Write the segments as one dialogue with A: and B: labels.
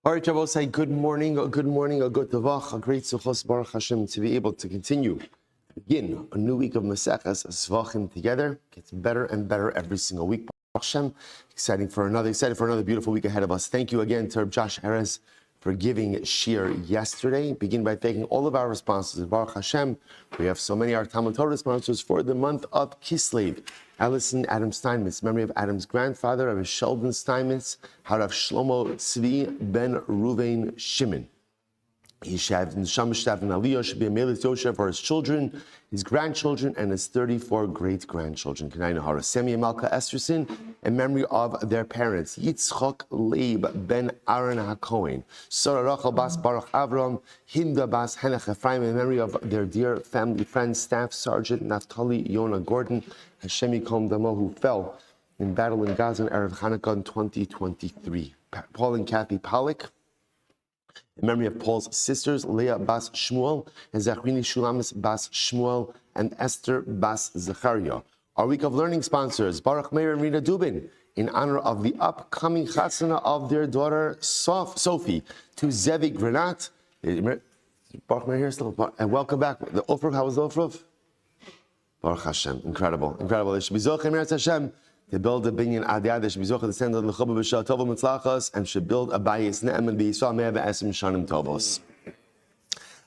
A: All right, Shabbos, say good morning, a good tavach, a great suchos Baruch Hashem to be able to begin a new week of Maseches Zevachim together. Gets better and better every single week. Baruch Hashem, excited for another beautiful week ahead of us. Thank you again to Josh Erez for giving shir yesterday. Begin by thanking all of our sponsors. Baruch Hashem, we have so many our Talmud Torah sponsors for the month of Kislev. Alison Adam Steinmetz, memory of Adam's grandfather, Rabbi Sheldon Steinmetz, Harav Shlomo Tzvi Ben Ruvain Shimon. Yishav Neshama Shtav and Aliyah should be a Melis Yoshev for his children, his grandchildren, and his 34 great-grandchildren. Kenai Nahara Semi and Malka Esterson, in memory of their parents, Yitzchok Leib Ben Aaron HaKohen, Sarah Rachel Bas Baruch Avram, Hinda Bas Henach Ephraim, in memory of their dear family friend, Staff Sergeant Naftali Yonah Gordon, Hashem Yikom Damo, who fell in battle in Gaza in Erev Hanukkah in 2023. Paul and Kathy Pollack, in memory of Paul's sisters, Leah Bas Shmuel and Zachrini Shulamis Bas Shmuel and Esther Bas Zachariah. Our week of learning sponsors, Baruch Meir and Rina Dubin, in honor of the upcoming chatzana of their daughter Sophie, to Zevi Granat. Baruch Meir here still, and welcome back. The Ofruf, how was the Ofruf? Baruch Hashem, incredible. They should be Zochem Eretz Hashem. They build a binyan adiyad. They should be zocher to send the lechuba b'shah tova mitzlachos and should build a bayis ne'emen b'yisrael me'eh b'esim shanim tovos.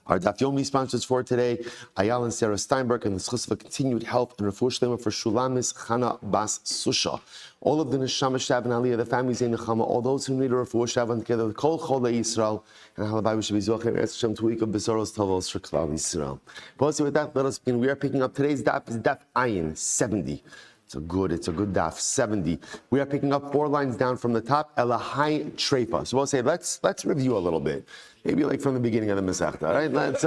A: Our Daf Yomi sponsors for today, Ayal and Sarah Steinberg, and the schus of continued health and refuah shlema for Shulamis Chana Bas Susha. All of the Neshama Shav and Aliyah, the families in Nechama, all those who need a refuah Shav and together, the Kol Chol Yisrael, and Halabai we should be zocher Eretz Hashem to week of Besoros Tovos for Klal Yisrael. But with that, let us begin. We are picking up today's Daf is Daf Ayin 70. It's a good daf, 70. We are picking up 4 lines down from the top, Elahai Treifa. So we'll say, let's review a little bit. Maybe like from the beginning of the Masechta, right?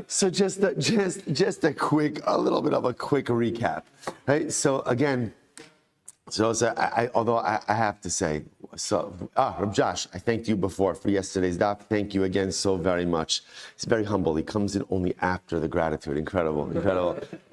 A: So just a little bit of a quick recap, right? So again, although I have to say, Reb Josh, I thanked you before for yesterday's daf. Thank you again so very much. He's very humble. He comes in only after the gratitude. Incredible.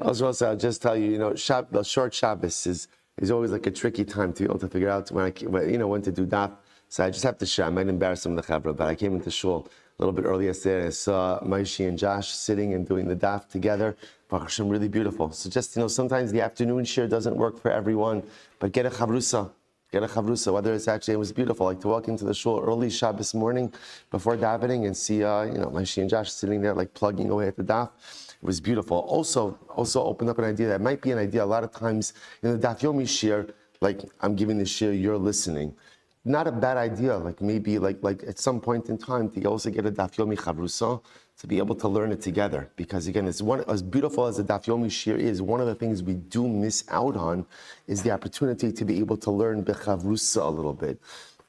A: Also, I'll just tell you, the short Shabbos is always like a tricky time to be able to figure out when to do daf. So I just have to share. I might embarrass some of the chavra, but I came into shul a little bit earlier yesterday and I saw Maishi and Josh sitting and doing the daf together. Baruch Hashem, really beautiful. So just, sometimes the afternoon shir doesn't work for everyone, but get a chavrusa, whether it's actually, it was beautiful, like to walk into the shul early Shabbos morning before davening and see, Maishi and Josh sitting there like plugging away at the daf. It was beautiful. Also opened up an idea that might be an idea a lot of times in the daf yomi shir, like I'm giving the shir, you're listening. Not a bad idea, like maybe like at some point in time to also get a daf yomi chavrusa, to be able to learn it together. Because again, it's as beautiful as the daf yomi shir is, one of the things we do miss out on is the opportunity to be able to learn bechavrusa a little bit.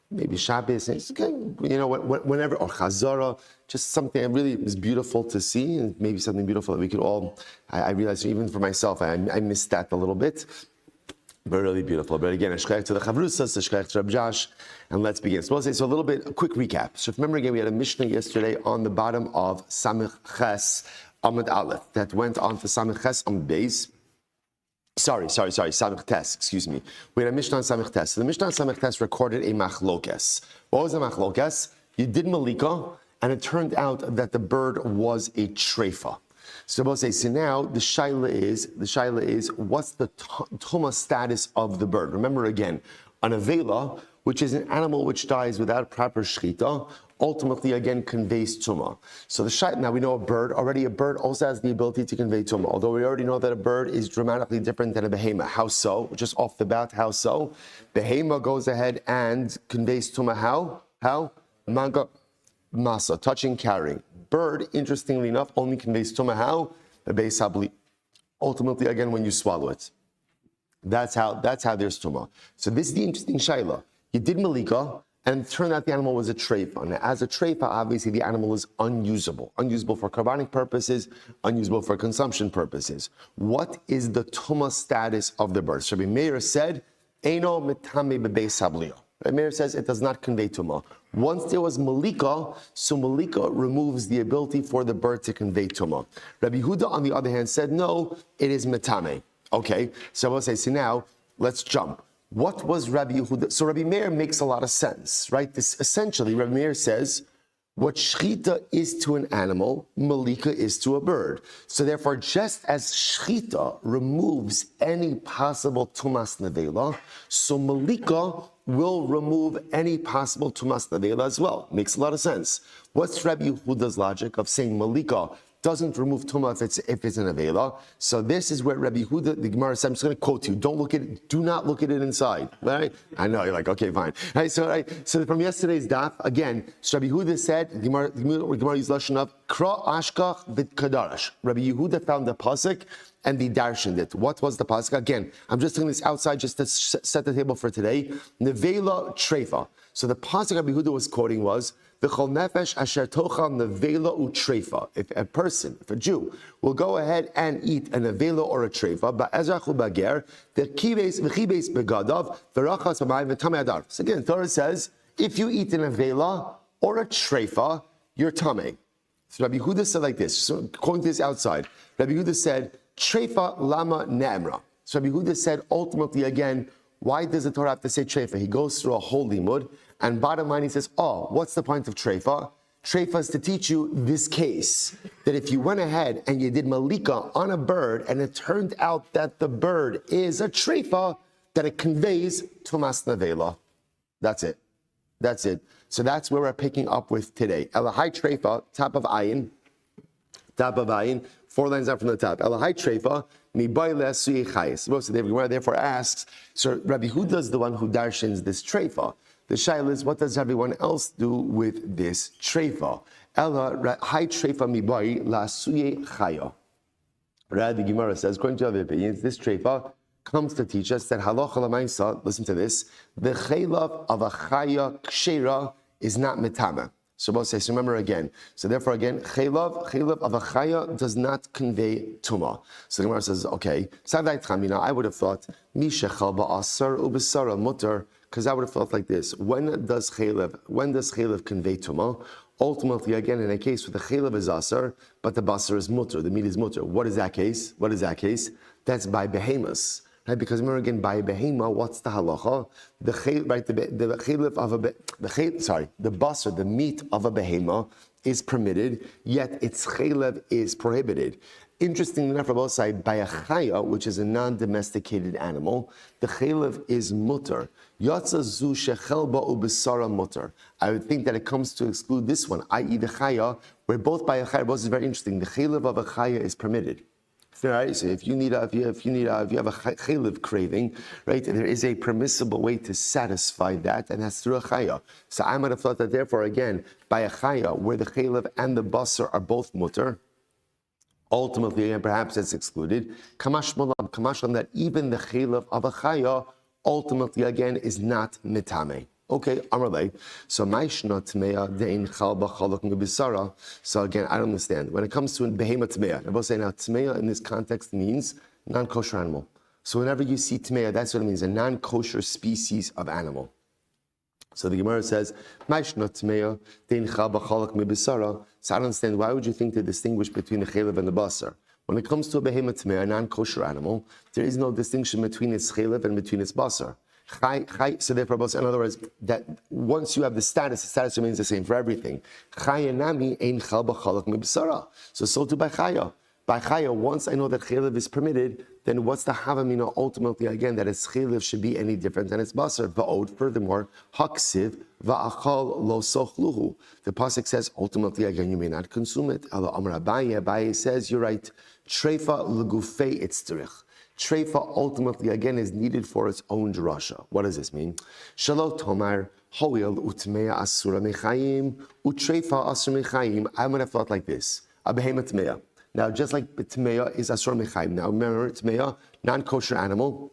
A: Maybe Shabbos, it's okay, whenever, or Chazara, just something that really is beautiful to see, and maybe something beautiful that we could all, I realize even for myself, I missed that a little bit. But really beautiful. But again, Eshkech to the Chavrusas, Eshkech to Reb Josh, and let's begin. So a little bit, a quick recap. So remember again, we had a Mishnah yesterday on the bottom of Samech Ches Amud Aleph that went on to Samech Ches Amud Beis. Sorry, Samech Tes, excuse me. We had a Mishnah on Samech Tes. So the Mishnah on Samech Tes recorded a machlokes. What was a machlokes? You did malika, and it turned out that the bird was a treifa. So we'll say, so now the shaila is what's the tuma status of the bird? Remember again, an avela, which is an animal which dies without proper shchita, ultimately again conveys tuma. So the shaila, now we know a bird also has the ability to convey tuma, although we already know that a bird is dramatically different than a behema. How so? Just off the bat, how so? Behema goes ahead and conveys tuma how? Manga masa, touching, carrying. Bird, interestingly enough, only conveys tuma how? The beis habli. Ultimately, again, when you swallow it. That's how there's tuma. So this is the interesting shaila. You did malika, and it turned out the animal was a treifa. Now, as a treifa, obviously the animal is unusable. Unusable for carbonic purposes, unusable for consumption purposes. What is the tuma status of the bird? Rabbi Meir said, Eino mitame bebeis hablio. Rabbi Meir says it does not convey tuma. Once there was malika, so malika removes the ability for the bird to convey tuma. Rabbi Huda, on the other hand, said no, it is metame. Okay, so I will say, so now let's jump. What was Rabbi Yehuda? So Rabbi Meir makes a lot of sense, right? This essentially, Rabbi Meir says, what shchita is to an animal, malika is to a bird. So therefore, just as shchita removes any possible tumas nevela, so malika will remove any possible tumas nevela as well. Makes a lot of sense. What's Rabbi Yehuda's logic of saying malika doesn't remove tumah if it's an avela? So this is where Rabbi Yehuda, the Gemara says, I'm just going to quote you. Do not look at it inside. Right? I know you're like, okay, fine. So from yesterday's daf again, so Rabbi Yehuda said, the Gemara used lashon of kra ashkach v'kadarash. Rabbi Yehuda found the pasuk and the darshaned it. What was the pasuk? Again, I'm just taking this outside just to set the table for today. Nevela treifa. So the pasuk Rabbi Yehuda was quoting was, V'chol nefesh asher tochal nevela utreifa. If a person, if a Jew, will go ahead and eat an nevela or a treifa, ba'ezrachu bager, v'chibes begadav, v'rachas b'mayim v'tamei adar. So again, Torah says, if you eat an nevela or a treifa, you're tamei. So Rabbi Yehuda said like this, so quoting this outside, Rabbi Yehuda said, treifa lama ne'emra. So Rabbi Yehuda said, ultimately again, why does the Torah have to say treifa? He goes through a whole limud, and bottom line, he says, what's the point of treifa? Treifa is to teach you this case, that if you went ahead and you did malika on a bird, and it turned out that the bird is a treifa, that it conveys tumas nevela. That's it. That's it. So that's where we're picking up with today. Elahai treifa, top of ayin, 4 lines up from the top. Elahai treifa, mibayla suye chayis. Most of the Gemara therefore asks, so Rabbi Yehuda is the one who darshins this treifa. The shaila is, what does everyone else do with this treifa? Ella hai treifa mibai la suye chaya. The Gemara says, according to other opinions, this treifa comes to teach us that halacha l'maisa. Listen to this: the chaylav of a chaya kshera is not mitama. So both say, so remember again. So therefore again, chaylav of a chaya does not convey tuma. So the Gemara says, okay, sadai tchamina. I would have thought mishechal ba'asar ubesara mutar. Because I would have thought like this: when does chaylev convey tumah? Ultimately, again, in a case where the chaylev is asar, but the basar is mutter, the meat is mutter. What is that case? That's by behemoths, right? Because remember again, by behema, what's the halacha? The basar, the meat of a behema is permitted, yet its chaylev is prohibited. Interestingly enough, Rabbi said, by a chaya, which is a non-domesticated animal, the chaylev is mutter. Yatza zu shechel ba'u b'sara mutter. I would think that it comes to exclude this one, i.e. the chaya, where both by a chaya, both is very interesting. The chaylev of a chaya is permitted. Right? So if you have a chaylev craving, right, there is a permissible way to satisfy that, and that's through a chaya. So I might have thought that therefore, again, by a chaya, where the chaylev and the basar are both mutter, ultimately, and perhaps it's excluded. Kamash malam that even the chaylev of a chaya ultimately again is not mitame. Okay, Amarle. So maishna tmeya dein chal b'chalok mebisara. So again, I don't understand. When it comes to behema tmeya, I will say now tmeya in this context means non-kosher animal. So whenever you see tmeya, that's what it means, a non-kosher species of animal. So the Gemara says, maishna tmeya dein chal b'chalok mebisara. So I don't understand, why would you think to distinguish between the chaylev and the basar? When it comes to a behemoth tmeya, a non-kosher animal, there is no distinction between its chaylev and between its basar. So therefore, in other words, that once you have the status remains the same for everything. So too by chaya. By chaya, once I know that chaylev is permitted, then what's the havamina ultimately again that its chaylev should be any different than its basar? Va'od, furthermore, haksiv va'achal lo sochluhu. The pasuk says ultimately again you may not consume it. Allah Amar Abaye says you're right. Treifa legufei itzterich. Treifa ultimately again is needed for its own drasha. What does this mean? Shalo tomar hoil utmeya asura mechayim utreifa asura mechayim. I would have thought like this: a behemoth tmeya. Now, just like tmeya is asura mechayim. Now, remember, tmeya, non-kosher animal,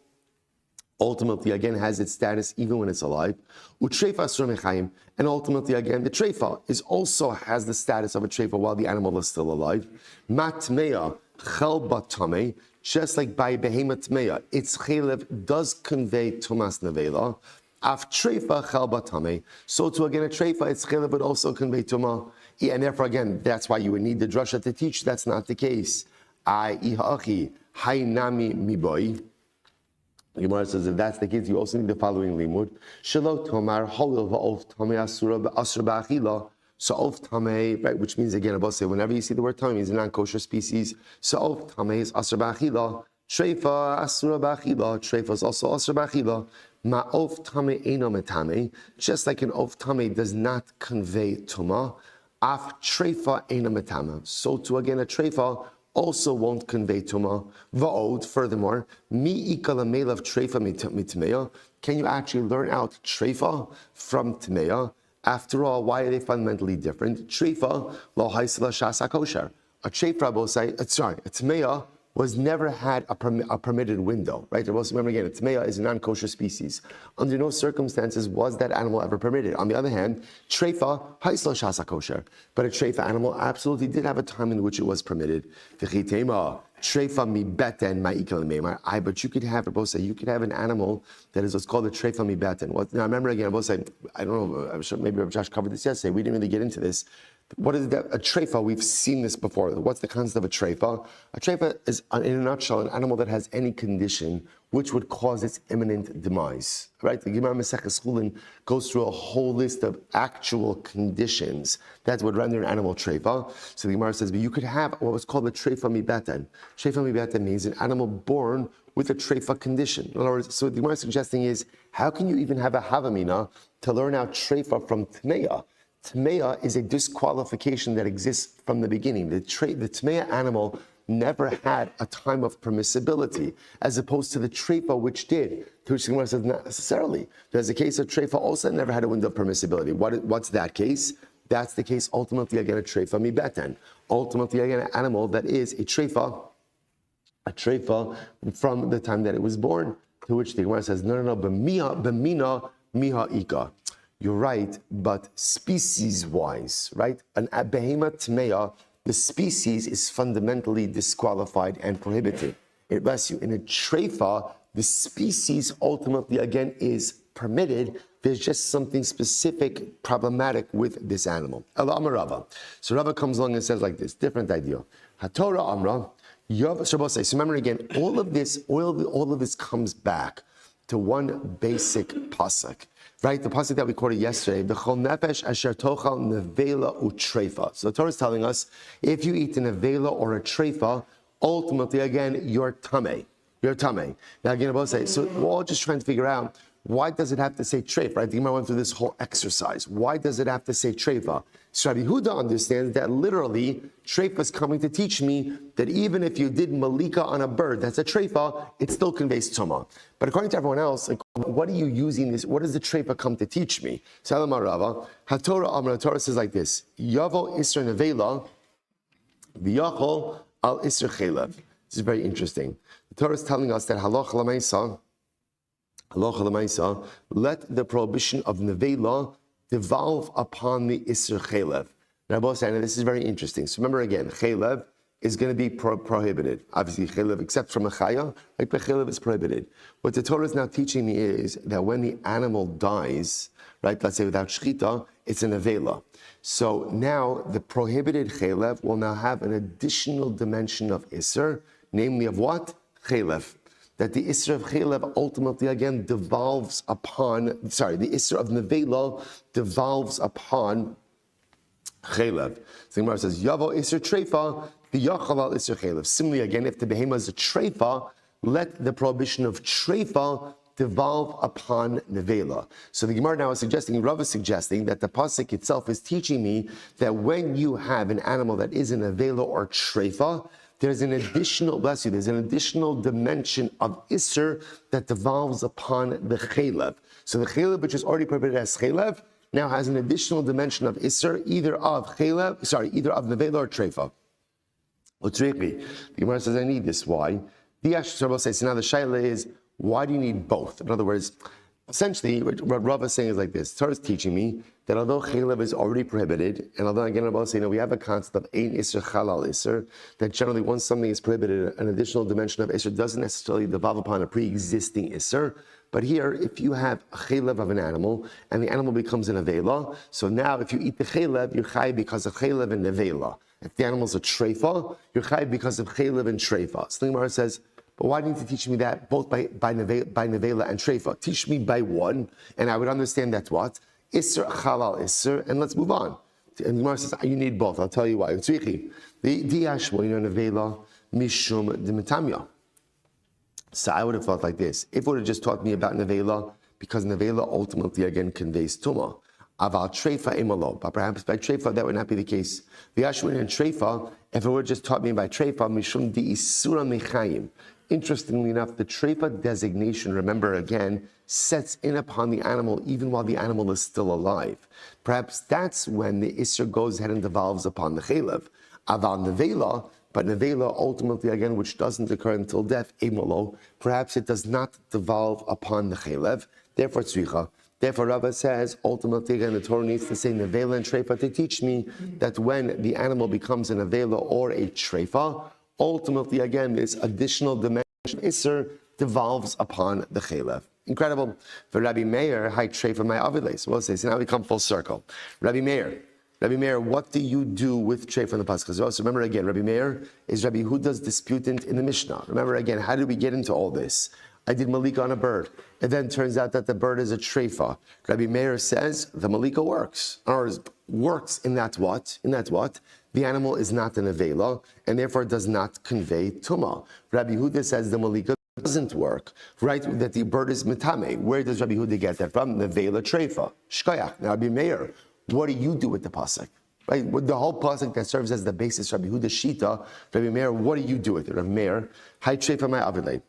A: ultimately again has its status even when it's alive. Utreifa asura mechayim, and ultimately again the treifa also has the status of a treifa while the animal is still alive. Matmeya chel batame. Just like by behemoth tmeya, its chaylev does convey tumas nevela. Af treifa chel batame. So too again a treifa, its chaylev would also convey tumah. And therefore again, that's why you would need the drasha to teach. That's not the case. Hainami miboy. The Gemara says if that's the case, you also need the following limud. Shelo tomar holil va'of tamei asura ba'achila. So of tamei, right, which means again, Abba say whenever you see the word tamei, it means a non-kosher species. So of tamei is asura ba'achila. Treifa asura ba'achila. Treifa is also asura ba'achila. Ma'of tamei eino metamei. Just like an of tamei does not convey tuma, af treifa eino metama. So too again a treifa also won't convey tuma. Va'od, furthermore, mi ikala melav treifa mitmeya. Can you actually learn out treifa from tmeya? After all, why are they fundamentally different? Treifa lo haisla shasa kosher. A treifa, a tmeya was never had a permitted window, right? Remember again, a tmeya is a non-kosher species. Under no circumstances was that animal ever permitted. On the other hand, treifa, haislo shasa kosher. But a treifa animal absolutely did have a time in which it was permitted. Treifa mi beten ma'ikal meimar. But you could have, you could have an animal that is what's called a treifa mi beten. Now remember again, I don't know, I'm sure maybe Rabbi Josh covered this yesterday. We didn't really get into this. What is that? A treifa, we've seen this before. What's the concept of a treifa? A treifa is, in a nutshell, an animal that has any condition which would cause its imminent demise. Right? The Gemara Maseches Chulin goes through a whole list of actual conditions that would render an animal treifa. So the Gemara says, but you could have what was called a treifa mi beten. Treifa mi beten means an animal born with a treifa condition. In other words, so what the Gemara is suggesting is, how can you even have a havamina to learn out treifa from tmeya? Tmeya is a disqualification that exists from the beginning. The tmeya animal never had a time of permissibility, as opposed to the treifa, which did. To which the Gemara says, not necessarily. There's a case of treifa also never had a window of permissibility. What's that case? That's the case ultimately again a treifa mi beten. Ultimately again an animal that is a treifa from the time that it was born. To which the Gemara says, no, b'mina miha ika. You're right, but species-wise, right? An behema tmeya, the species is fundamentally disqualified and prohibited. It bless you. In a treifa, the species ultimately again is permitted. There's just something specific, problematic with this animal. Amar Rava. So Rava comes along and says like this, different idea. HaTorah Amra. So remember again, all of this comes back to one basic pasuk. Right, the pasuk that we quoted yesterday, "B'chol nefesh asher tochal nevela utreifa." So the Torah is telling us, if you eat a nevela or a treifa, ultimately again you're tamei. You're tamei. Now again, I'll say, so we're all just trying to figure out why does it have to say treifa? Right, the Gemara went through this whole exercise. Why does it have to say treifa? So Rabbi Huda understands that literally treifa is coming to teach me that even if you did malika on a bird, that's a treifa, it still conveys tuma. But according to everyone else, like, what are you using this? What does the treifa come to teach me? Salam Rava, HaTorah Amra, Torah says like this: Yavo Isra Nevela, V'yachol al Isra Chelev. This is very interesting. The Torah is telling us that halacha l'maisa, let the prohibition of nevela devolve upon the Isra Chelev. Now, both saying this is very interesting. So remember again, Chelev is going to be prohibited. Obviously, Chelev, except from a chaya, like Chelev is prohibited. What the Torah is now teaching me is that when the animal dies, right, let's say without shchita, it's an avela. So now the prohibited Chelev will now have an additional dimension of Isser, namely of what? Chelev. That the Isra of Chelev ultimately again devolves upon, the Isra of Nevela devolves upon Chelev. So the Gemara says, Yavo Isra Treifa, V'yachal al Isra Chelev. Similarly again, if the behema is a Treifa, let the prohibition of Treifa devolve upon Nevela. So the Gemara now is suggesting, Rav is suggesting that the pasuk itself is teaching me that when you have an animal that is an Nevela or Treifa, there's an additional, there's an additional dimension of Isser that devolves upon the Chelev. So the Chelev, which is already prohibited as Chelev, now has an additional dimension of Isser, either of Nevela or Treifa. The Gemara says, I need this. Why? The Ashtar says, so now the Shaila is, why do you need both? In other words, essentially, what Rav is saying is like this. Torah is teaching me that although Chelev is already prohibited, and although again Rav is saying, we have a concept of Ein Isser Chalal Isser, that generally once something is prohibited, an additional dimension of Isser doesn't necessarily devolve upon a pre-existing Isser. But here, if you have a Chelev of an animal, and the animal becomes an Avela, so now if you eat the Chelev, you're Chai because of Chelev and Avela. If the animal's a Treifa, you're Chai because of Chelev and Treifa. So the Gemara says, but why didn't you teach me that both by nevela and treifa? Teach me by one, and I would understand that's what? Isser, halal isser, and let's move on. And the Gemara says, you need both. I'll tell you why. The nevela mishum dimitamya. So I would have thought like this. If it would have just taught me about nevela, because nevela ultimately again conveys tumah. Aval treifa imalo, but perhaps by treifa that would not be the case. The Ashwin and treifa, if it would have just taught me by treifa, mishum di isura mechayim. Interestingly enough, the treifa designation, remember again, sets in upon the animal even while the animal is still alive. Perhaps that's when the isser goes ahead and devolves upon the chelev. Aval nevela, but nevela ultimately again, which doesn't occur until death, imalo, perhaps it does not devolve upon the chelev. Therefore, tzricha. Therefore, Rava says, ultimately, again, the Torah needs to say nevela and treifa to teach me that when the animal becomes a nevela or a treifa, ultimately, again, this additional dimension isser devolves upon the chelev. Incredible. For Rabbi Meir, hi treifa my aviles. We'll say, so now we come full circle. Rabbi Meir, what do you do with treifa in the pasuk? So remember again, Rabbi Meir is Rabbi Huda's disputant in the Mishnah. Remember again, how did we get into all this? I did malika on a bird. It then turns out that the bird is a treifa. Rabbi Meir says the malika works. Or works in that what? The animal is not an avela, and therefore does not convey tumah. Rabbi Huda says the malika doesn't work, right? That the bird is metame. Where does Rabbi Huda get that from? Nevela treifa. Shkoyach. Now Rabbi Meir, what do you do with the pasuk? Right? With the whole pasuk that serves as the basis, Rabbi Huda shita, Rabbi Meir, what do you do with it? Rabbi Meir, hi treifa my avilei.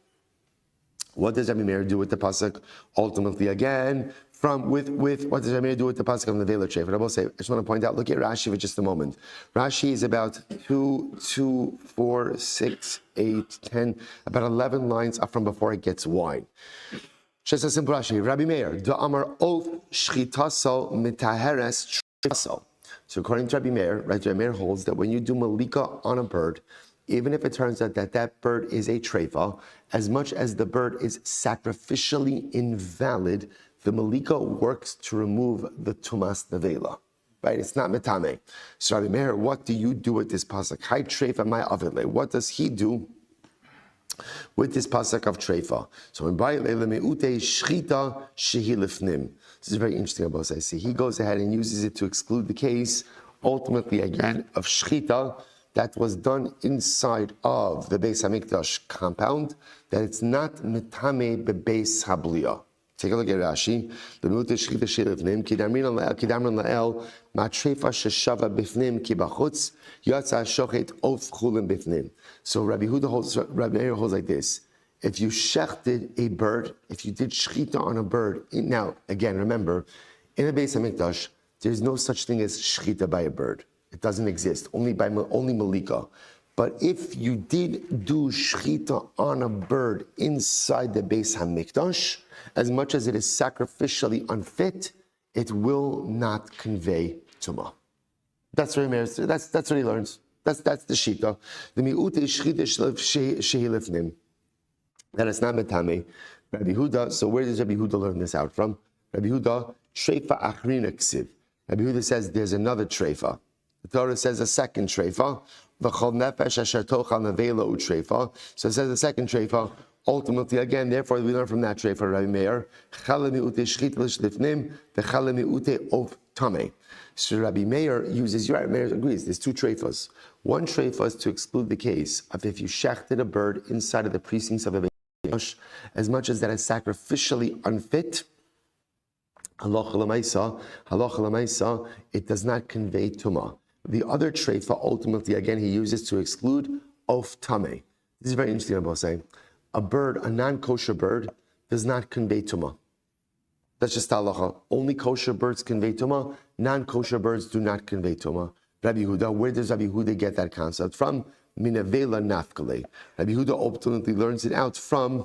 A: What does Rabbi Meir do with the pasuk? Ultimately, again, with what does Rabbi Meir do with the pasuk of the Nevela treifa? I will say, I just want to point out. Look at Rashi for just a moment. Rashi is about 2, 4, 6, 8, 10, about 11 lines up from before it gets wide. Just a simple Rashi. Rabbi Meir, da amar of shchitaso mitaheres treifaso. So according to Rabbi Meir, right, Rabbi Meir holds that when you do malika on a bird, even if it turns out that that bird is a treifa, as much as the bird is sacrificially invalid, the malika works to remove the tumas nevela. Right? It's not metame. So Rabbi Meir, what do you do with this pasuk? Hi treifa my avile. What does he do with this pasuk of treifa? So in Ba'ilele meute shchita shehi lifnim. This is very interesting about this. I see he goes ahead and uses it to exclude the case, ultimately again, of shchita that was done inside of the Beis Hamikdash compound, that it's not metame bebeis habliya. Take a look at Rashi. L'miut shchita shelivnim ki damrin la'el matreifa sheshava bifnim ki bachutz yatsa shochet of chulim bifnim. So Rabbi Meir holds like this: if you shechted a bird, if you did shchita on a bird, now again remember, in a Beis Hamikdash there's no such thing as shchita by a bird. It doesn't exist, only malika. But if you did do shchita on a bird inside the Beis Hamikdash, as much as it is sacrificially unfit, it will not convey tumah. That's what that's what he learns. That's the shita. The mi'ute shchita shehilifnim. That is not metame. Rabbi Huda. So where does Rabbi Huda learn this out from? Rabbi Huda treifa achrina ksiv. Rabbi Huda says there's another treifa. The Torah says a second treifa. V'chol nefesh asher tochal nevela utreifa. So it says a second treifa. Ultimately, again, therefore, we learn from that treifa, Rabbi Meir. Chala mi'ute shchita l'shlifnim, v'chala mi'ute of tameh. So Rabbi Meir uses, Rabbi Meir agrees, there's two treifas. One treifa is to exclude the case of if you shechted a bird inside of the precincts of a Beis, as much as that is sacrificially unfit, halacha l'maisa, it does not convey tumah. The other treifa, ultimately, again, he uses to exclude of tameh. This is very interesting about saying. A bird, a non-kosher bird, does not convey tumah. That's just halacha. Only kosher birds convey tumah. Non-kosher birds do not convey tumah. Rabbi Huda, where does Rabbi Huda get that concept from? Minavela nafkale. Rabbi Huda ultimately learns it out from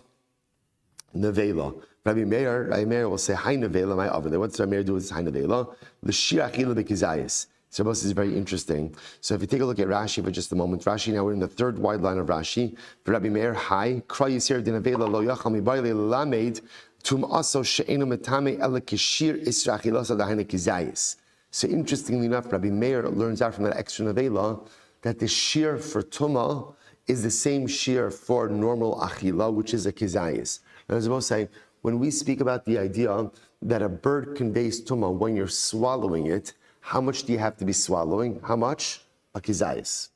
A: nevela. Rabbi Meir will say, "Hi nevela, my avile." What does Rabbi Meir do with this hi nevela? L'shir achila bekizayis. So this is very interesting. So if you take a look at Rashi for just a moment, Rashi, now we're in the third wide line of Rashi. For Rabbi Meir, hi, kra yisir dinavela lo yachal mibayle lamed tum aso she'enu metame ela kishir isra achilasa dahane kizayis. So interestingly enough, Rabbi Meir learns out from that extra nevela that the shear for tumah is the same shear for normal achila, which is a kizayis. And as I was saying, when we speak about the idea that a bird conveys tumah when you're swallowing it, how much do you have to be swallowing? How much? A kizayis.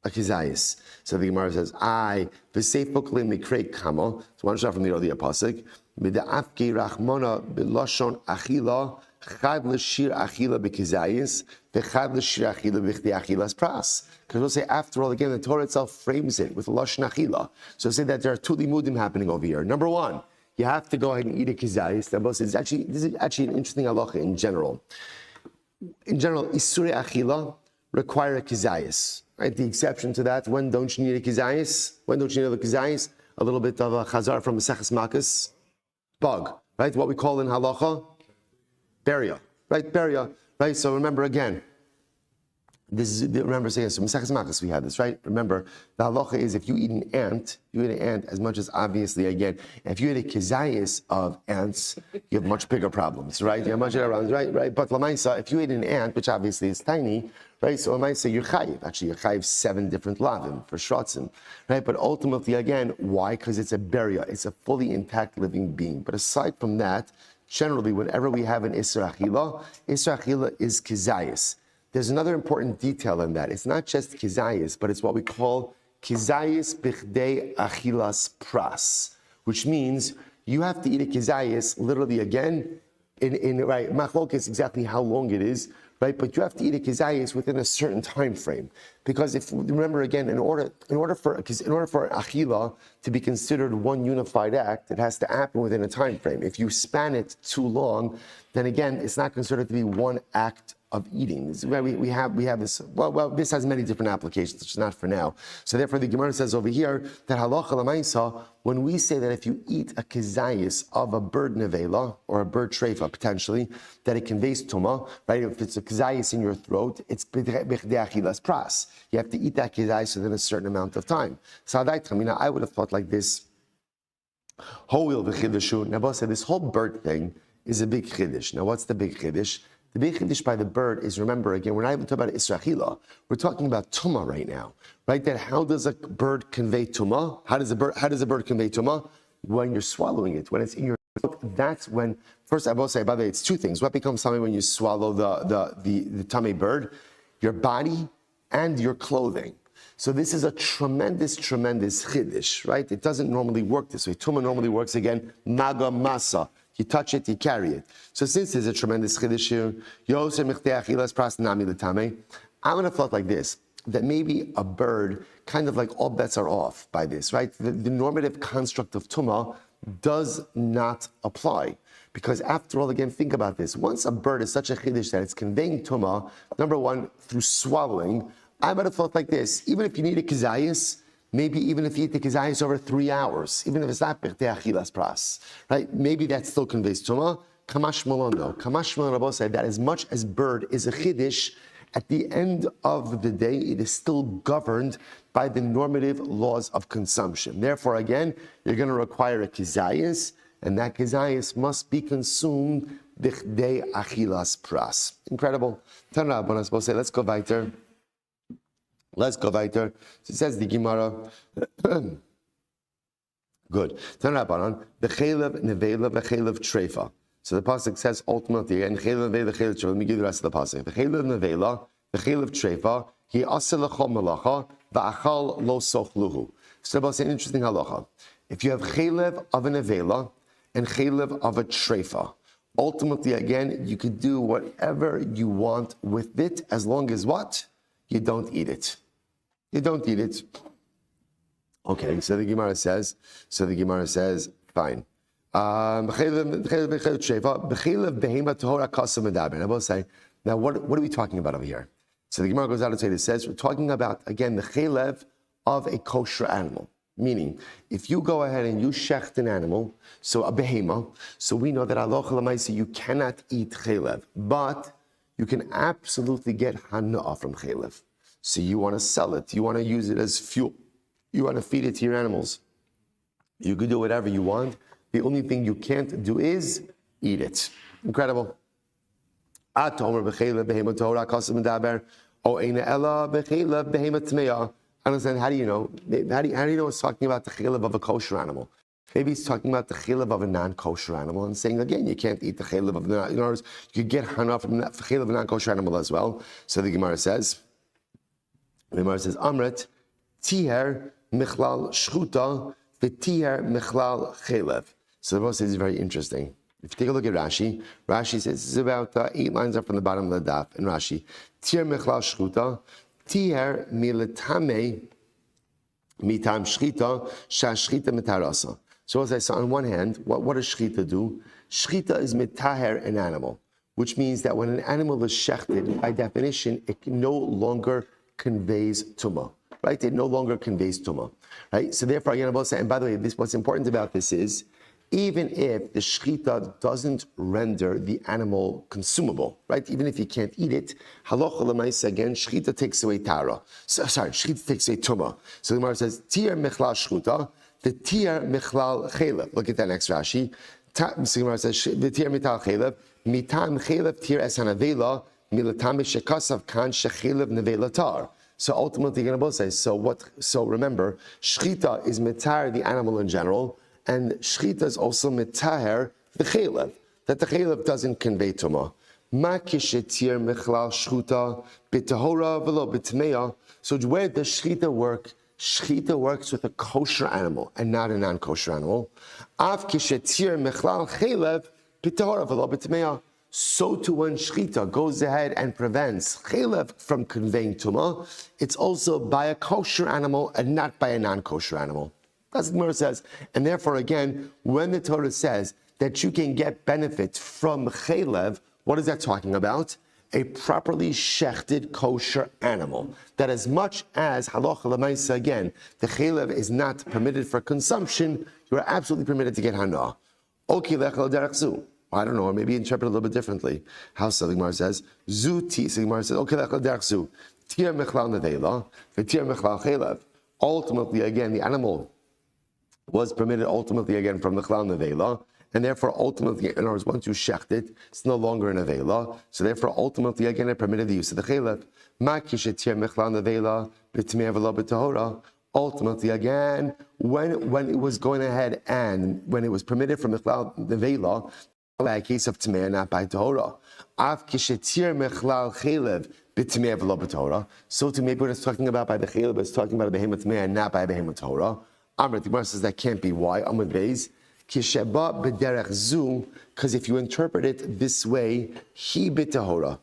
A: A kizayis. So the Gemara says, I, v'seifo kli mikrei kamo, it's one shot from the earlier pasuk, mida'afki rachmona b'loshon achila, chad l'shir achila b'kizayis, v'chad l'shir achila b'chdi achilas pras. Because we'll say, after all, again, the Torah itself frames it with lashon achila. So say that there are two limudim happening over here. Number one, you have to go ahead and eat a kizayis. This is actually an interesting halacha in general. In general, isure achila require a kizayis. Right? The exception to that, when don't you need a kizayis? When don't you need a kizayis? A little bit of a chazar from Maseches Makkos. Bug. Right? What we call in halacha? Beria. Right? Beria. Right? So remember again, remember saying, so Maseches Makkos we had this, right? Remember, the halacha is if you eat an ant as much as obviously, again, if you eat a kizayis of ants, you have much bigger problems, right? You have much bigger problems, right? But Lamaisa, if you eat an ant, which obviously is tiny, right? So Lamaisa, you're chayiv. Actually, you're chayiv 7 different lavim for shrotzim, right? But ultimately, again, why? Because it's a beria. It's a fully intact living being. But aside from that, generally, whenever we have an Isra Achila is kizayis. There's another important detail in that. It's not just kizayis, but it's what we call kizayis bichdei achilas pras, which means you have to eat a kizayis literally again in right. Machlok is exactly how long it is, right? But you have to eat a kizayis within a certain time frame, because if remember again, in order for achila to be considered one unified act, it has to happen within a time frame. If you span it too long, then again, it's not considered to be one act of eating. We have this. Well, this has many different applications, which is not for now. So therefore, the Gemara says over here that halacha l'maisa, when we say that if you eat a kizayis of a bird nevela or a bird treifa potentially, that it conveys tumah, right? If it's a kizayis in your throat, it's b'chdei achilas pras. You have to eat that kizayis within a certain amount of time. So I would have thought like this. Now, said this whole bird thing is a big chiddush. Now, what's the big chiddush? The big chiddush by the bird is, remember again, we're not even talking about Isra Achila. We're talking about tumah right now, right? That how does a bird convey tumah? How does a bird convey tumah? When you're swallowing it, when it's in your throat. That's when. First, I will say, by the way, it's two things. What becomes tummy when you swallow the tummy bird? Your body and your clothing. So this is a tremendous chiddush, right? It doesn't normally work this way. Tumah normally works again maga masa. You touch it, you carry it. So since there's a tremendous chiddush here, I would have thought like this, that maybe a bird, kind of like all bets are off by this, right? The normative construct of tumah does not apply. Because after all, again, think about this. Once a bird is such a chiddush that it's conveying tumah, number one, through swallowing, I would have thought like this, even if you need a kizayis, maybe even if you eat the kizayis over 3 hours, even if it's not b'chdei achilas pras, right? Maybe that still conveys tumah. Kamash malon though. Kamash malon Rabbi said that as much as bird is a chiddush, at the end of the day, it is still governed by the normative laws of consumption. Therefore, again, you're going to require a kizayis, and that kizayis must be consumed b'chdei achilas pras. Incredible. Tanra, Rabbanan Rabbi say, let's go weiter. Let's go weiter. So it says the Gemara. Good. Tanrabanan, the chaylev nevela, the chaylev treifa. So the pasuk says ultimately, and chaylev nevela, chaylev treifa. Let me give you the rest of the pasuk. The chaylev nevela, the chaylev treifa. He asel lechol melacha, va'achal lo sochluhu. So it's an interesting halacha. If you have chaylev of a nevela and chaylev of a treifa, ultimately again you could do whatever you want with it, as long as what? You don't eat it. You don't eat it. Okay, so the Gemara says, fine. I will say, now what are we talking about over here? So the Gemara goes out and says, we're talking about, again, the chaylev of a kosher animal. Meaning, if you go ahead and you shecht an animal, so a behema, so we know that halacha l'maisa you cannot eat chaylev, but you can absolutely get hana'ah from chaylev. So you want to sell it, you want to use it as fuel, you want to feed it to your animals. You can do whatever you want. The only thing you can't do is eat it. Incredible. I don't understand. How do you know? How do you know it's talking about the chaylev of a kosher animal? Maybe it's talking about the chaylev of a non-kosher animal and saying, again, you can't eat the chaylev of the, in other words, you could get hana from the chaylev of a non-kosher animal as well. So the Gemara says, Amrit, tiher michlal shchuta, v'tiher michlal chaylev. So the Gemara says it's very interesting. If you take a look at Rashi, Rashi says, this is about 8 lines up from the bottom of the daf in Rashi. Tiher michlal shchuta, tiher miletame mitam shchita, shashchita mitarasa. So as I saw, on one hand, what does shchita do? Shchita is mitaher an animal, which means that when an animal is shechted, by definition, it no longer conveys tumah, right? It no longer conveys tumah, right? So therefore, again, and by the way, what's important about this is, even if the shchita doesn't render the animal consumable, right? Even if you can't eat it, halacha l'maisa, again, shchita takes away tara. Shchita takes away tumah. So the Gemara says, tir mechlal shchuta, the tir mechlal chaylev. Look at that next Rashi. So the Gemara says, the tir mital chaylev, mitam chaylev tir es hanavela, milatam shekasav kan shechaylev nevela tar. So ultimately, you're going to both say, so remember, shchita is mitar the animal in general, and shchita is also mitaher the chaylev, that the chaylev doesn't convey tumah. Ma kishetir mechlal shchuta b'tahora v'lo b'tmeya. So where does shchita work? Shchita works with a kosher animal and not a non-kosher animal. Av kishetir mechlal chaylev b'tahora v'lo b'tmeya. So too when shchita goes ahead and prevents chaylev from conveying tumah, it's also by a kosher animal and not by a non-kosher animal. That's what the Gemara says. And therefore, again, when the Torah says that you can get benefit from chaylev, what is that talking about? A properly shechted kosher animal. That as much as halacha l'maisa, again, the chaylev is not permitted for consumption, you are absolutely permitted to get hana. Okay, lechel derech zu. I don't know, or maybe interpret a little bit differently. How so? The Gemara says, zu ti. So the Gemara says, okay, lechel derech zu. Tir mechlal nevela, v'tir mechlal chaylev. Ultimately, again, the animal was permitted ultimately again from the chlal nevela, and therefore ultimately, in other words, once you shecht it, it's no longer an avela. So therefore, ultimately again, it permitted the use of the chaylev. Ma kishetir mechlal nevela b'tmei avela b'tahora. Ultimately, again, when it was going ahead and when it was permitted from the chlal nevela, by a case of tmei, not by tahora. Av kishetir mechlal chaylev b'tmei avela b'tahora. So to maybe what it's talking about by the chaylev, it's talking about a behemoth tmei and not by a behemoth tahora. Amrit, the Gemara says that can't be. Why? Amud Beis, Kisheba b'derech zu, because if you interpret it this way, he b'tahora.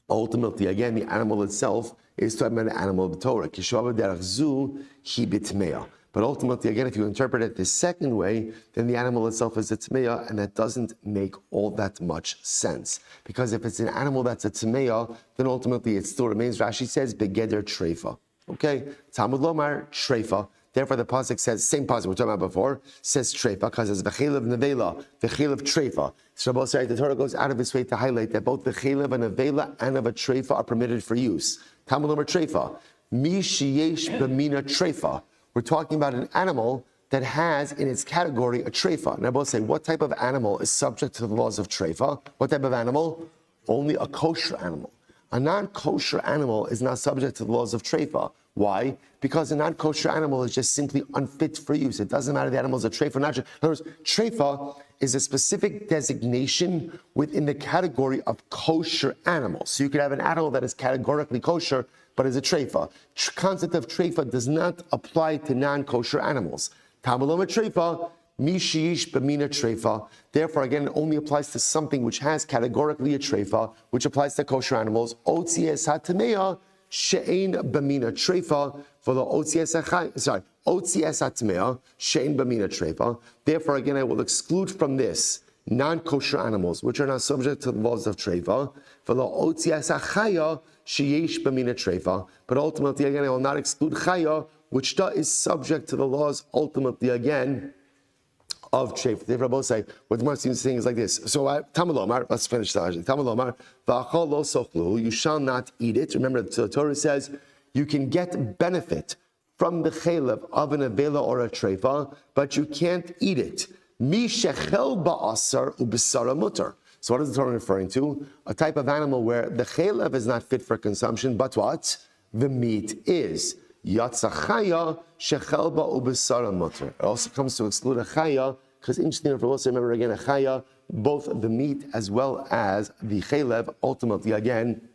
A: Ultimately, again, the animal itself is talking about an animal of Torah. Kisheba b'derech zu, he b'tmeya. But ultimately, again, if you interpret it the second way, then the animal itself is a tmeya, and that doesn't make all that much sense. Because if it's an animal that's a tmeya, then ultimately it still remains, Rashi says, begeder treifa. Okay? Talmud lomar, treifa. Therefore, the pasuk says, same pasuk we're talking about before, says treifa, because it's v'chelev nevela, v'chelev treifa. So the Torah goes out of its way to highlight that both the chelev and nevela and of a treifa are permitted for use. Talmud lomar treifa. Mi sheyesh b'mina treifa. We're talking about an animal that has in its category a treifa. And I both say, what type of animal is subject to the laws of treifa? What type of animal? Only a kosher animal. A non-kosher animal is not subject to the laws of treifa. Why? Because a non-kosher animal is just simply unfit for use. It doesn't matter if the animal is a treifa or not. In other words, treifa is a specific designation within the category of kosher animals. So you could have an animal that is categorically kosher, but is a treifa. Concept of treifa does not apply to non-kosher animals. Tamaloma treifa, mishiish b'mina treifa. Therefore, again, it only applies to something which has categorically a treifa, which applies to kosher animals. Otzies hatameya she'ein b'mina treifa for the otzies hatmeya she'ein b'mina treifa. Therefore, again, I will exclude from this non-kosher animals, which are not subject to the laws of treifa, for the otzies hachaya sheyesh b'mina treifa. But ultimately, again, I will not exclude chaya, which is subject to the laws, ultimately, again, of treifa. Therefore, both say, what the Gemara seems to say is like this. So, Tamalomar, let's finish the Hajj. Tamalomar, v'achol lo sochlu, you shall not eat it. Remember, the Torah says, you can get benefit from the chelev of an avela or a treifa, but you can't eat it. Mi shechel ba'asar u'b'sara mutar. So what is the Torah referring to? A type of animal where the chelev is not fit for consumption, but what? The meat is. Yatzachaya shechelba ubesara mutter. It also comes to exclude a chaya, because interesting enough, also remember again, a chaya, both the meat as well as the chelev, ultimately again,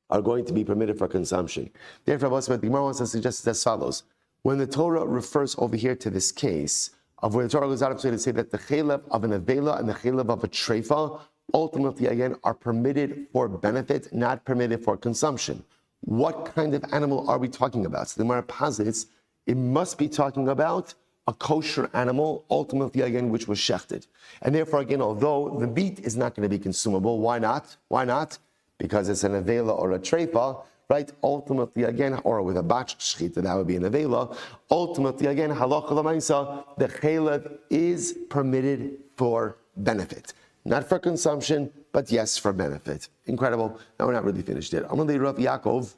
A: are going to be permitted for consumption. Therefore, the Gemara wants to suggest as follows. When the Torah refers over here to this case, of where the Torah goes out of way to say that the chelev of an avela and the chelev of a treifa, ultimately again, are permitted for benefit, not permitted for consumption. What kind of animal are we talking about? So the Gemara posits, it must be talking about a kosher animal, ultimately again, which was shechted. And therefore, again, although the meat is not going to be consumable, why not? Why not? Because it's an avela or a treifa, right? Ultimately, again, or with a batch shchita, that would be an avela. Ultimately, again, halacha l'maisa, the chelev is permitted for benefit. Not for consumption, but yes, for benefit. Incredible. Now we're not really finished yet. Amalei Rav Yaakov,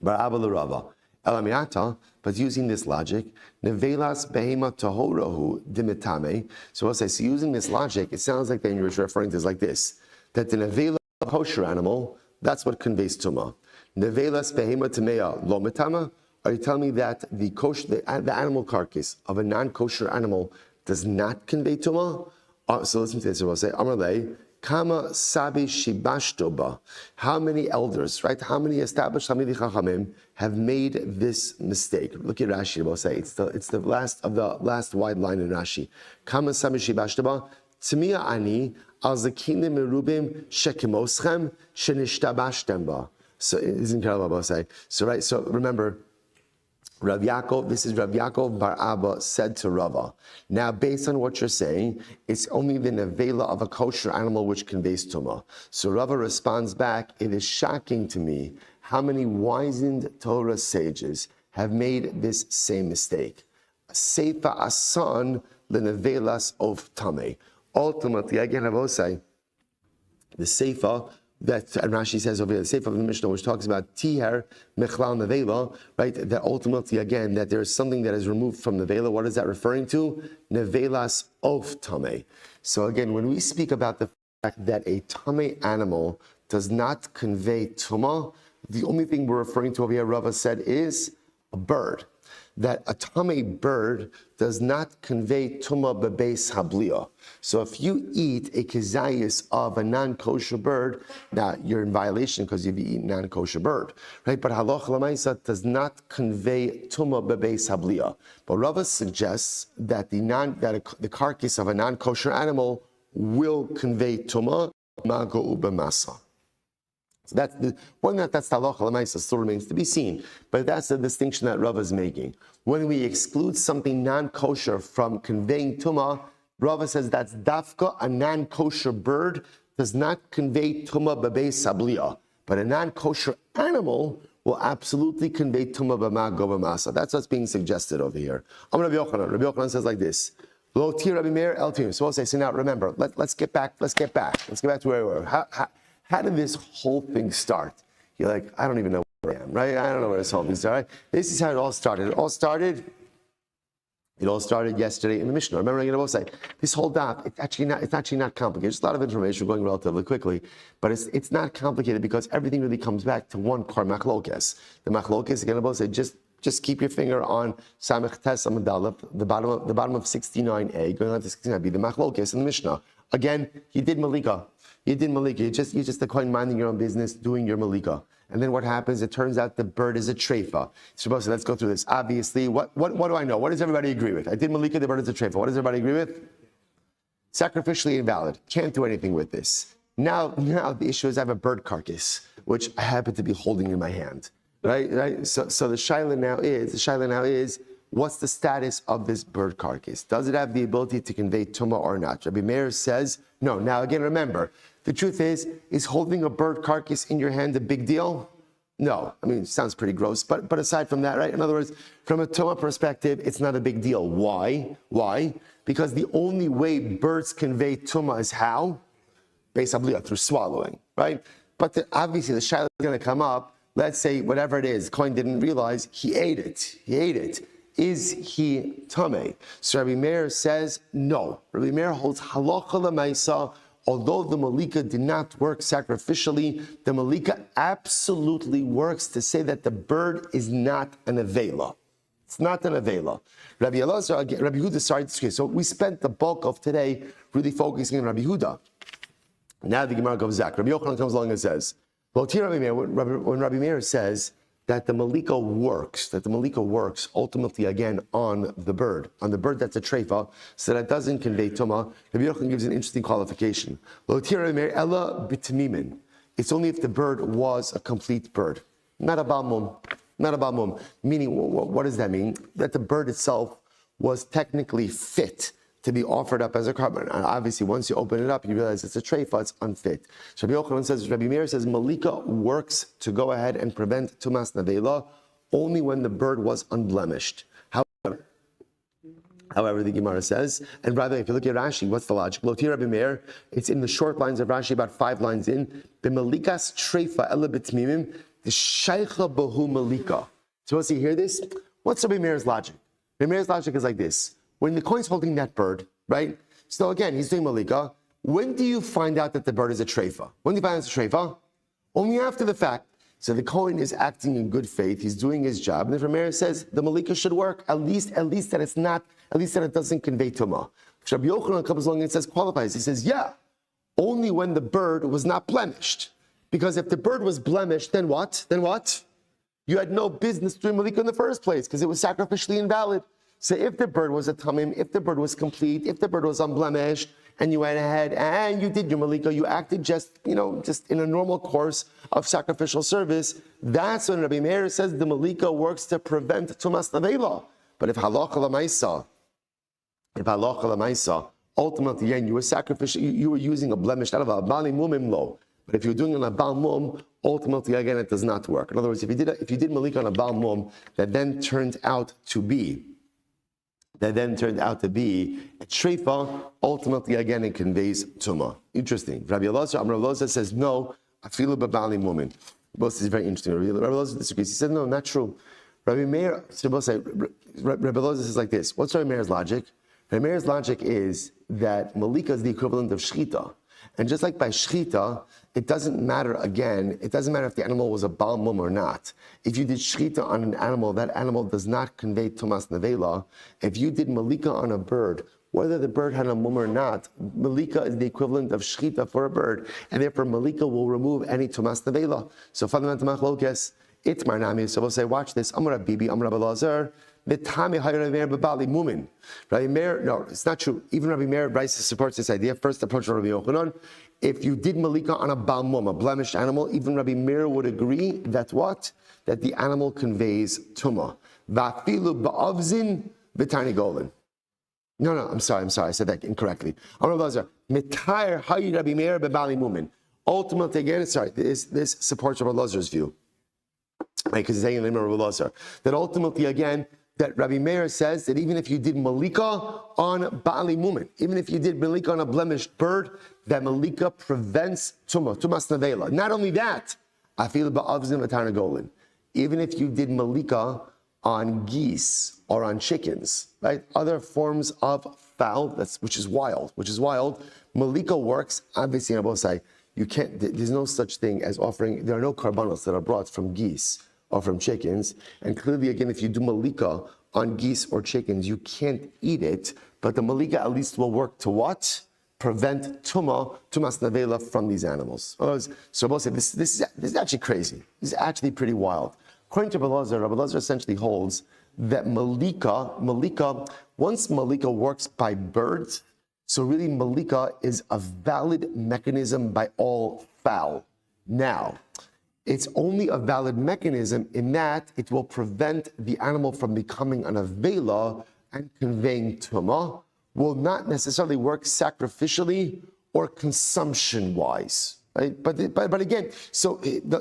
A: bar Abba l'Rava. Elamiata, but using this logic, nevelas behema tohorahu dimitame. So I'll say, so using this logic, it sounds like then you're referring to this like this, that the nevela kosher animal, that's what conveys tumah. Nevelas behema tamea lo mitama. Are you telling me that the kosher, the animal carcass of a non-kosher animal does not convey tumah? So listen to this. We'll say, Amarle, kama sabi shibashtoba. How many elders, right? How many established Hamidi Chachamim have made this mistake? Look at Rashi. We'll say it's the last of the last wide line in Rashi. Kama sabi shibashtoba. Tmiya ani al zakinim merubim shekimoschem shenishtabashtem ba. So it's incredible. We'll say so. Right. So remember. Rav Yaakov, this is Rav Yaakov bar Abba said to Rava. Now, based on what you're saying, it's only the nevela of a kosher animal which conveys tumah. So Rava responds back, it is shocking to me how many wizened Torah sages have made this same mistake. Seifa asan lenevelas of tameh. Ultimately, again, I will say, the Seifa, that and Rashi says over here, the Sefer of the Mishnah, which talks about tiher mechlal nevela, right? That ultimately, again, that there is something that is removed from nevela. What is that referring to? Nevelas of tameh. So again, when we speak about the fact that a tameh animal does not convey tumah, the only thing we're referring to over here, Rava said, is a bird. That a tameh bird does not convey tumah bebeis habliya. So if you eat a kezayis of a non-kosher bird, now you're in violation because you've eaten non-kosher bird, right? But halacha l'maisa does not convey tumah bebeis habliya. But Rava suggests that the carcass of a non-kosher animal will convey tumah mago ubemasa. So that's the halacha l'maisa still remains to be seen, but that's the distinction that Rava is making. When we exclude something non-kosher from conveying tumah, Rava says that's dafka, a non-kosher bird does not convey tumah bebeis habliya, but a non-kosher animal will absolutely convey tumah b'mago b'masa. That's what's being suggested over here. Rabbi Yochanan says like this. Lo ti Rabbi Meir el tim. So we'll say, so now remember, let's get back to where we were. How did this whole thing start? You're like, I don't even know where I am, right? I don't know where this whole thing started. This is how it all started. It all started yesterday in the Mishnah. Remember, I'm going to say this whole daf. It's actually not complicated. Just a lot of information going relatively quickly, but it's not complicated because everything really comes back to one core machlokes. The machlokes again. About say just keep your finger on Samech Tes Amud Aleph, the bottom of 69a, going on to 69b. The machlokes in the Mishnah. Again, you did malika. You just minding your own business, doing your malika. And then what happens? It turns out the bird is a treifa. So let's go through this. Obviously, what do I know? What does everybody agree with? I did malika, the bird is a treifa. What does everybody agree with? Sacrificially invalid. Can't do anything with this. Now the issue is I have a bird carcass, which I happen to be holding in my hand. Right? So the shaila now is, what's the status of this bird carcass? Does it have the ability to convey tumah or not? Rabbi Meir says no. Now again, remember, the truth is holding a bird carcass in your hand a big deal? No. I mean, it sounds pretty gross, but aside from that, right? In other words, from a tumah perspective, it's not a big deal. Why? Because the only way birds convey tumah is how? Beis habliya, through swallowing, right? But obviously the shaila is going to come up. Let's say whatever it is, Kohen didn't realize he ate it. Is he tameh? So Rabbi Meir says no. Rabbi Meir holds halacha l'maisa. although the malika did not work sacrificially, the malika absolutely works to say that the bird is not an avela. It's not an avela. Rabbi Yehuda started this case. So we spent the bulk of today really focusing on Rabbi Yehuda. Now the Gemara goes back. Rabbi Yochanan comes along and says, well, when Rabbi Meir says that the malika works ultimately again on the bird that's a treifa, so that doesn't convey tumah. Rabbi Yochanan gives an interesting qualification. It's only if the bird was a complete bird, not a balmum. Not a balmum. Meaning, what does that mean? That the bird itself was technically fit to be offered up as a carbon. And obviously, once you open it up, you realize it's a treifa, it's unfit. So Rabbi Meir says, malika works to go ahead and prevent tumas nevela only when the bird was unblemished. However, the Gemara says, and rather, if you look at Rashi, what's the logic? Lotir Rabbi Meir, it's in the short lines of Rashi, about 5 lines in. B'malikas treifa ela b'tmimim, the shaycha bahu malika. So once you hear this, what's Rabbi Meir's logic? Rabbi Meir's logic is like this. When the Kohen's holding that bird, right? So again, he's doing malika. When do you find out that the bird is a treifa? When do you find out it's a treifa? Only after the fact. So the Kohen is acting in good faith. He's doing his job. And the Rabbi Meir says the malika should work, at least that it doesn't convey tumah. Rabbi Yochanan comes along and qualifies. He says, yeah, only when the bird was not blemished. Because if the bird was blemished, then what? You had no business doing malika in the first place because it was sacrificially invalid. So if the bird was a tamim, if the bird was complete, if the bird was unblemished, and you went ahead and you did your malika, you acted just in a normal course of sacrificial service, that's when Rabbi Meir says the malika works to prevent tumas nevela. But if halacha l'maisa, ultimately, again, you were sacrificial, you were using a blemish out of a bali mumim lo. But if you're doing it on a bal mum, ultimately, again, it does not work. In other words, if you did malika on a bal mum, that then turned out to be a treifa, ultimately, again, it conveys tumah. Interesting. Rabbi Elazar says, no, afilu b'bali mumin. This is very interesting. Rabbi Elazar disagrees. He said, no, not true. Rabbi Meir, Rabbi Elazar says like this. What's Rabbi Meir's logic? Rabbi Meir's logic is that malika is the equivalent of shchita. And just like by shchita, it doesn't matter if the animal was a bal mum or not. If you did shchita on an animal, that animal does not convey tumas nevela. If you did malika on a bird, whether the bird had a mum or not, malika is the equivalent of shchita for a bird, and therefore malika will remove any tumas nevela. So fundamental machlokes, itmar nami. So we'll say, watch this. Amar Bibi, Amar Rabbi Lazar. Rabbi Meir, no, it's not true. Even Rabbi Meir supports this idea. First approach of Rabbi Yochanan. If you did malika on a balmum, a blemished animal, even Rabbi Meir would agree that what? That the animal conveys tumah. Vafilu ba'avzin v'tani golin. No, I'm sorry, I said that incorrectly. Ultimately, again, this supports Rabbi Lazar's view. Right, because he's saying in the name of Rabbi Lazar. That ultimately, again, that Rabbi Meir says that even if you did malika on ba'ali mumin, even if you did malika on a blemished bird, that malika prevents tumas nevela. Not only that, afilu ba'avzin v'tarnagolin. Even if you did malika on geese or on chickens, right? Other forms of fowl, which is wild. Malika works, obviously, I will say, there's no such thing as offering, there are no karbanos that are brought from geese or from chickens. And clearly, again, if you do malika on geese or chickens, you can't eat it, but the malika at least will work to what? Prevent tumas nevela from these animals. So we'll say this is actually crazy. This is actually pretty wild. According to Rabbi Lazar essentially holds that malika, once malika works by birds, so really malika is a valid mechanism by all fowl. Now, it's only a valid mechanism in that it will prevent the animal from becoming an avela and conveying tumah, will not necessarily work sacrificially or consumption-wise. Right? But again, so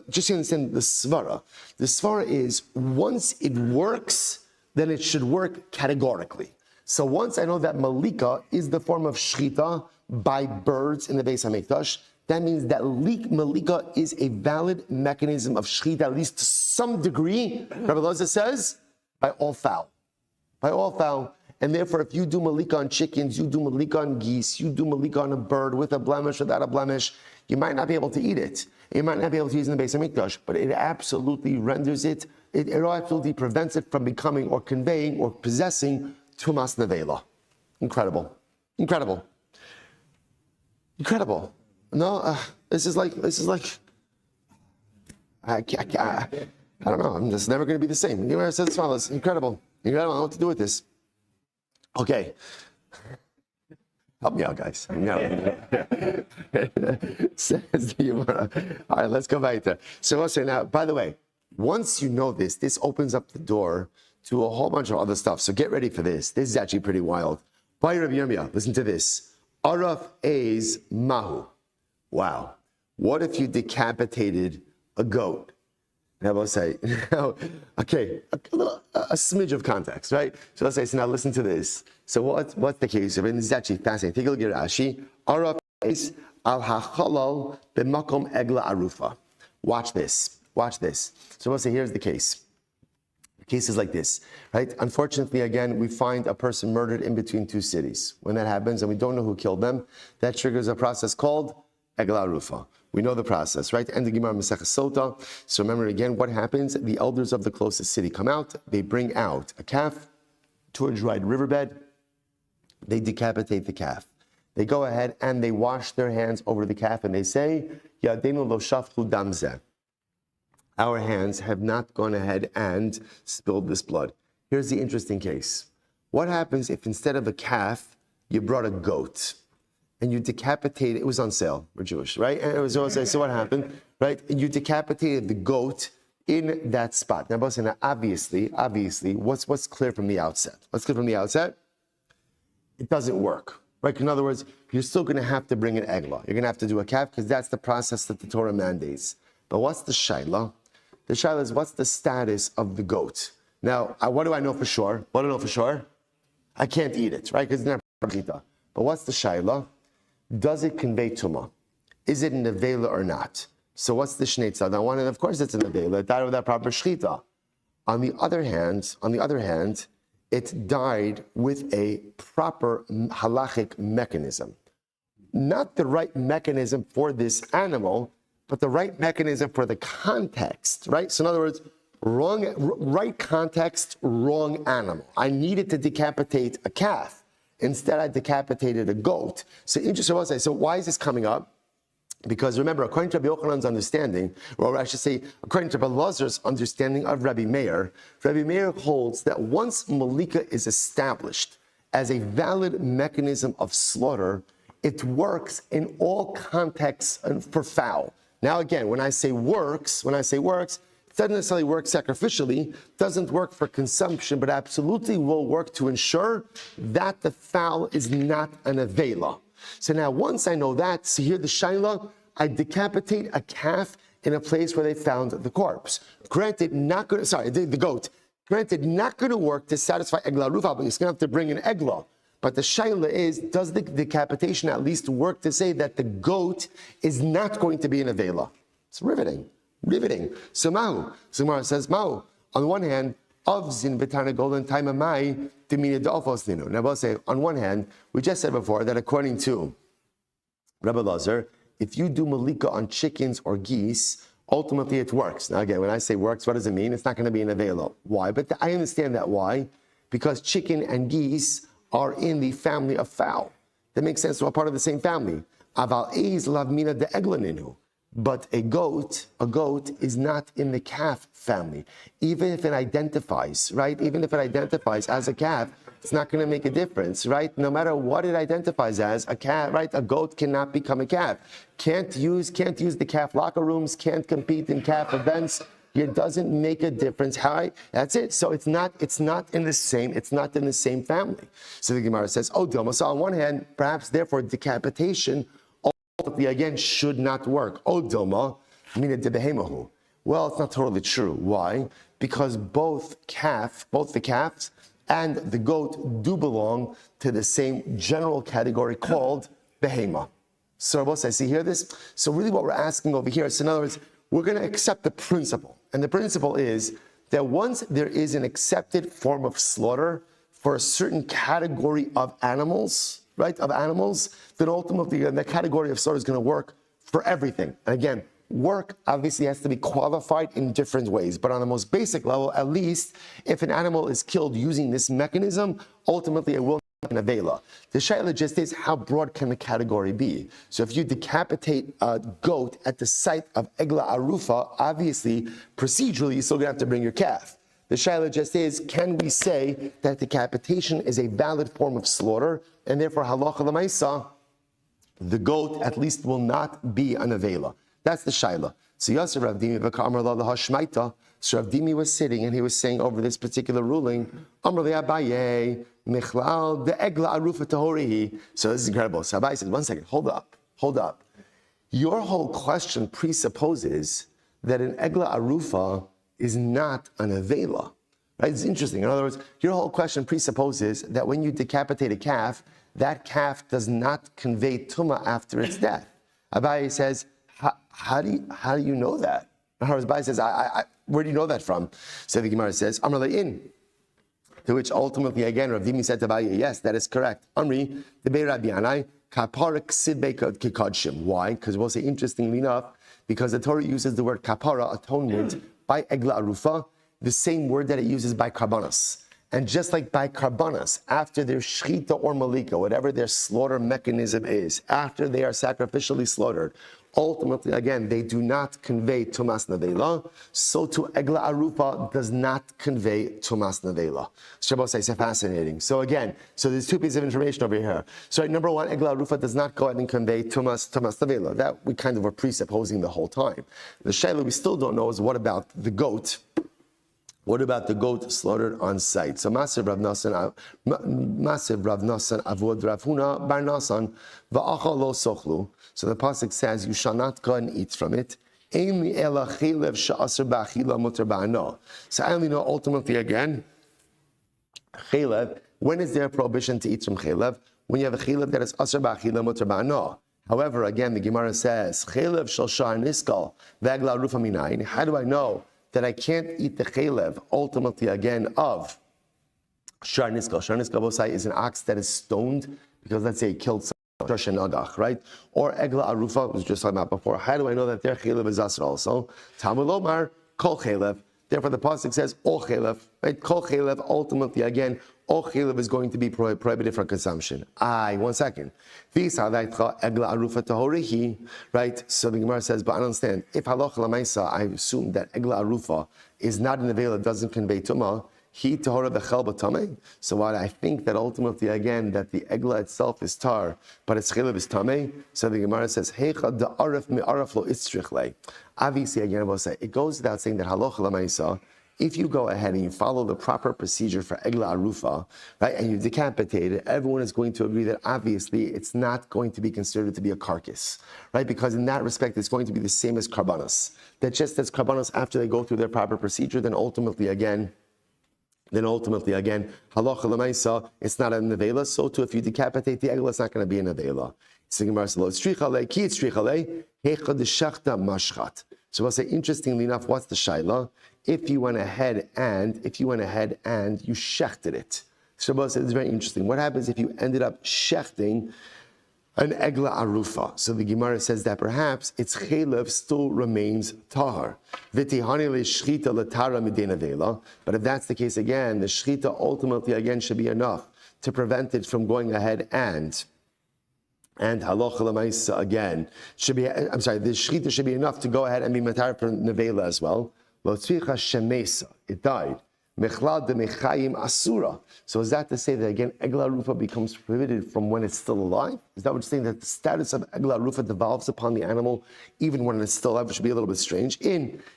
A: just to understand the svara. The svara is once it works, then it should work categorically. So once I know that malika is the form of shchita by birds in the Beis HaMikdash, that means that malika is a valid mechanism of shchita, at least to some degree, Rabbi Loza says, by all fowl. By all fowl. And therefore, if you do malika on chickens, you do malika on geese, you do malika on a bird with a blemish or without a blemish, you might not be able to eat it. You might not be able to use it in the Beis HaMikdash, but it absolutely renders it, it absolutely prevents it from becoming or conveying or possessing tumas nevela. Incredible. Incredible. Incredible. No, this is like, I don't know. I'm just never going to be the same. You said this, it's incredible. Incredible. I don't know what to do with this. Okay. Help me out, guys. Says the Gemara. All right, let's go back there. So I'll say now, by the way, once you know this opens up the door to a whole bunch of other stuff. So get ready for this. This is actually pretty wild. By Rabbi Yirmiyah, listen to this. Araf Eis Mahu. Wow. What if you decapitated a goat? Now we'll say, okay, a smidge of context, right? So let's say, so now listen to this. So what's the case of it? This is actually fascinating. Take a look at Rashi. Araf Eis al hachalal b'makom egla arufa. Watch this. Watch this. So we'll say, here's the case. The case is like this, right? Unfortunately, again, we find a person murdered in between two cities. When that happens and we don't know who killed them, that triggers a process called egla arufa. We know the process, right? And the Gemara Masechah Sota. So remember again, what happens? The elders of the closest city come out. They bring out a calf to a dried riverbed. They decapitate the calf. They go ahead and they wash their hands over the calf and they say, Yadenu lo shafchu dam zeh. Our hands have not gone ahead and spilled this blood. Here's the interesting case. What happens if instead of a calf, you brought a goat? And you decapitated, it was on sale, we're Jewish, right? And it was also, so what happened, right? And you decapitated the goat in that spot. Now, obviously, what's clear from the outset? What's clear from the outset? It doesn't work, right? In other words, you're still gonna have to bring an eglah. You're gonna have to do a calf because that's the process that the Torah mandates. But what's the shaila? The shaila is, what's the status of the goat? Now, what do I know for sure? What do I know for sure? I can't eat it, right? Because it's not parchita. But what's the shaila? Does it convey tumah? Is it an nevela or not? So what's the shneitzad? Now, one, and of course it's an nevela. It died without proper shchita. On the other hand, it died with a proper halachic mechanism. Not the right mechanism for this animal, but the right mechanism for the context, right? So in other words, right context, wrong animal. I needed to decapitate a calf. Instead, I decapitated a goat. So interesting, I'll say, so why is this coming up? Because remember, according to Rabbi Yochanan's understanding, or I should say, according to Rabbi Lazar's understanding of Rabbi Meir holds that once Malika is established as a valid mechanism of slaughter, it works in all contexts for fowl. Now again, when I say works, it doesn't necessarily work sacrificially, doesn't work for consumption, but absolutely will work to ensure that the fowl is not an avela. So now once I know that, so here the shaila, I decapitate a calf in a place where they found the corpse. Granted, the goat. Granted, not going to work to satisfy egla rufa, but it's going to have to bring an egla. But the shaila is, does the decapitation at least work to say that the goat is not going to be an avela? It's riveting. So Mahu. So Gemara says, Mahu. On the one hand, Avzin v'tana golden time mai dimina d'ofos ninu. Now we'll say, on one hand, we just said before that according to Rabbi Lazar, if you do malika on chickens or geese, ultimately it works. Now again, when I say works, what does it mean? It's not going to be an avela. Why? But I understand that why. Because chicken and geese are in the family of fowl. That makes sense. We're part of the same family. Aval eiz lavmina de eglaninu. But a goat is not in the calf family. Even if it identifies, right? Even if it identifies as a calf, it's not going to make a difference, right? No matter what it identifies as, a calf, right? A goat cannot become a calf. Can't use the calf locker rooms, can't compete in calf events. It doesn't make a difference. That's it. So it's not in the same family. So the Gemara says, oh Dilma. So on one hand, perhaps therefore decapitation again should not work. Oh Dilma, mina debehemahu. Well, it's not totally true. Why? Because both the calves and the goat do belong to the same general category called behema. So both I see here this. So really what we're asking over here is, in other words, we're going to accept the principle. And the principle is that once there is an accepted form of slaughter, for a certain category of animals, right? Of animals, then ultimately that category of slaughter is going to work for everything. And again, work obviously has to be qualified in different ways, but on the most basic level, at least, if an animal is killed using this mechanism, ultimately it will not be an avela. The shaila just is, how broad can the category be? So if you decapitate a goat at the site of egla arufa, obviously, procedurally, you're still going to have to bring your calf. The shaila just is, can we say that decapitation is a valid form of slaughter, and therefore halacha l'maisa, the goat at least will not be an avela? That's the shaila. So Yasser Rav Dimi v'ka'amar la l'hashmaita. So Rav Dimi was sitting and he was saying over this particular ruling, Amar li Abaye, michlal de egla arufa tahorihi. So this is incredible. So Abaye said, 1 second, hold up. Your whole question presupposes that an egla arufa is not an avela. Right? It's interesting. In other words, your whole question presupposes that when you decapitate a calf, that calf does not convey tumah after its death. Abaye says, how do you know that? Abaye says, where do you know that from? So the Gemara says, Amr le'in. To which ultimately, again, Rav Dimi said to Abaye, yes, that is correct. Amri, the Bei Rabbi Yanai, kapara ksid kikadshim. Why? Because we'll say, interestingly enough, because the Torah uses the word kapara, atonement, by egla arufa, the same word that it uses by karbanos. And just like by karbanos, after their shchita or malika, whatever their slaughter mechanism is, after they are sacrificially slaughtered, ultimately, again, they do not convey tumas nevela. So to egla arufa does not convey tumas nevela. Shabbos says, fascinating. So again, there's two pieces of information over here. So number one, egla arufa does not go ahead and convey tumas nevela. That we kind of were presupposing the whole time. The shayla we still don't know is, what about the goat? What about the goat slaughtered on site? So Massive Rav Nasan Avod Rav Huna Bar Nasan Va'achal lo sochlu. So the pasuk says, you shall not go and eat from it. So I only know ultimately again, chelev, when is there a prohibition to eat from chelev? When you have a chelev that is asr ba'achila mutar ba'ano. However, again, the Gemara says, chelev shel shar niskal v'egla rufa minayin. How do I know that I can't eat the chelev, ultimately again, of shar niskal? Shar niskal is an ox that is stoned because, let's say, he killed someone. Right? Or egla arufa, was just talking about before. How do I know that their chelev is asr also? Talmud lomar kol chelev. Therefore, the pasuk says all chelev. Right? Kol chelev. Ultimately, again, all chelev is going to be prohibited for consumption. 1 second. Egla arufa tahorihi. Right? So the Gemara says, but I don't understand. If halacha lamaisa, I assume that egla arufa is not in the veil, it doesn't convey tumah. So while I think that ultimately, again, that the egla itself is tar, but its chelev is tameh, so the Gemara says, obviously, again, I will say, it goes without saying that halacha l'maisa, if you go ahead and you follow the proper procedure for egla arufa, right, and you decapitate it, everyone is going to agree that obviously it's not going to be considered to be a carcass, right? Because in that respect, it's going to be the same as karbanos. That just as karbanos, after they go through their proper procedure, then ultimately, again, halacha l'maisa, it's not an nevela. So too, if you decapitate the egla, it's not going to be an nevela. So we'll say, interestingly enough, what's the shaila? If you went ahead and you shechted it. So we'll say, it's very interesting. What happens if you ended up shechting an egla arufa? So the Gemara says that perhaps its chelev still remains tahar. But if that's the case again, the shchita ultimately again should be enough to prevent it from going ahead and halacha l'maisa again should be. The shchita should be enough to go ahead and be matar for nevela as well. It died. Asura. So is that to say that again, egla rufa becomes prohibited from when it's still alive? Is that what you're saying, that the status of egla rufa devolves upon the animal even when it's still alive? Which should be a little bit strange.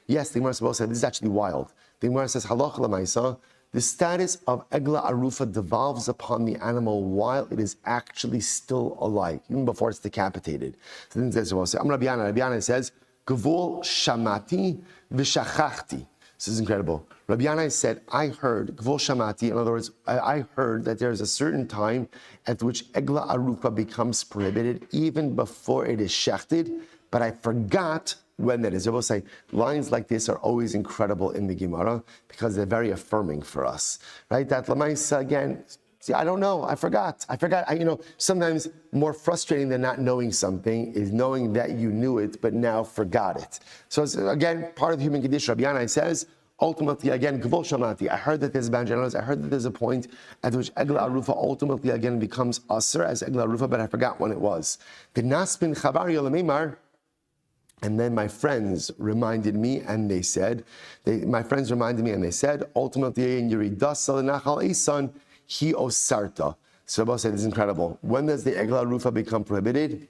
A: Yes, the Gemara said this is actually wild. The Gemara says halacha l'maisa, the status of egla arufa devolves upon the animal while it is actually still alive, even before it's decapitated. So then says, Rabbi Yana says, Gevul shamati v'shachachti. This is incredible. Rabbi Yanai said, I heard, Gvul Shamati, in other words, I heard that there is a certain time at which Egla Arufa becomes prohibited even before it is shechted, but I forgot when that is. I will say lines like this are always incredible in the Gemara because they're very affirming for us, right? That Lamaisa again. See, I don't know. I forgot. Sometimes more frustrating than not knowing something is knowing that you knew it, but now forgot it. So it's, again, part of the human condition. Rabbi Yanai says, ultimately, again, Gvul Shamati. I heard that there's banjanos. I heard that there's a point at which Egla Arufa ultimately, again, becomes Asr as Egla Arufa, but I forgot when it was. V'naspin Chabar Yolamimar. And then my friends reminded me, and they said, ultimately, in Yeridasa Nachal Isan, He osarta. So Rabbi said, this is incredible. When does the Egla Rufa become prohibited?